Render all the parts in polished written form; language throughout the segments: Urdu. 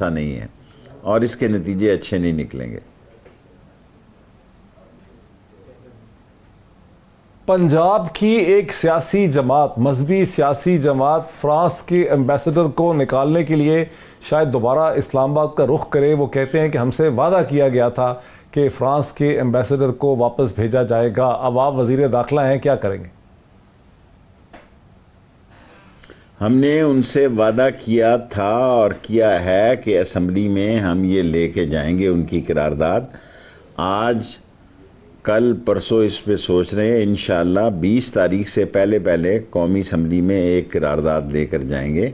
نہیں ہے اور اس کے نتیجے اچھے نہیں نکلیں گے۔ پنجاب کی ایک سیاسی جماعت، مذہبی سیاسی جماعت فرانس کے ایمبیسڈر کو نکالنے کے لیے شاید دوبارہ اسلام آباد کا رخ کرے۔ وہ کہتے ہیں کہ ہم سے وعدہ کیا گیا تھا کہ فرانس کے ایمبیسڈر کو واپس بھیجا جائے گا۔ اب آپ وزیر داخلہ ہیں، کیا کریں گے؟ ہم نے ان سے وعدہ کیا تھا اور کیا ہے کہ اسمبلی میں ہم یہ لے کے جائیں گے ان کی قرارداد۔ آج کل پرسوں اس پہ سوچ رہے ہیں، انشاءاللہ 20 تاریخ سے پہلے قومی اسمبلی میں ایک قرارداد لے کر جائیں گے،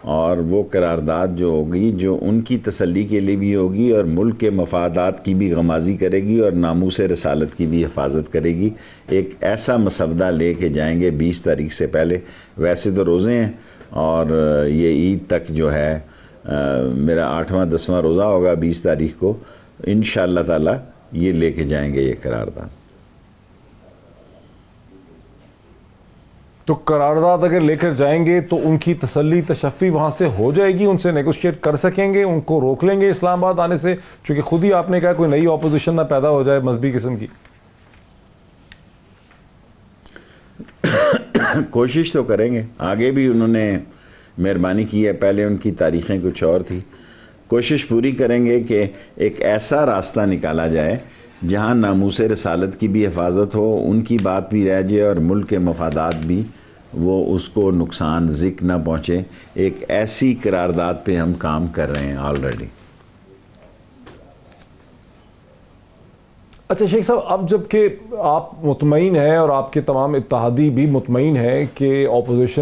اور وہ قرارداد جو ہوگی جو ان کی تسلی کے لیے بھی ہوگی اور ملک کے مفادات کی بھی غمازی کرے گی اور ناموس رسالت کی بھی حفاظت کرے گی، ایک ایسا مسودہ لے کے جائیں گے 20 تاریخ سے پہلے۔ ویسے تو روزے ہیں اور یہ عید تک جو ہے میرا 8واں 10واں روزہ ہوگا 20 تاریخ کو، انشاءاللہ تعالی یہ لے کے جائیں گے یہ قرارداد۔ تو قرارداد اگر لے کر جائیں گے تو ان کی تسلی تشفی وہاں سے ہو جائے گی، ان سے نیگوشیٹ کر سکیں گے، ان کو روک لیں گے اسلام آباد آنے سے؟ چونکہ خود ہی آپ نے کہا کوئی نئی اپوزیشن نہ پیدا ہو جائے مذہبی قسم کی۔ کوشش تو کریں گے، آگے بھی انہوں نے مہربانی کی ہے، پہلے ان کی تاریخیں کچھ اور تھی۔ کوشش پوری کریں گے کہ ایک ایسا راستہ نکالا جائے جہاں ناموس رسالت کی بھی حفاظت ہو، ان کی بات بھی رہ جائے اور ملک کے مفادات بھی وہ اس کو نقصان زک نہ پہنچے۔ ایک ایسی قرارداد پہ ہم کام کر رہے ہیں آلریڈی۔ اچھا شیخ صاحب، اب جب کہ آپ مطمئن ہیں اور آپ کے تمام اتحادی بھی مطمئن ہیں کہ اپوزیشن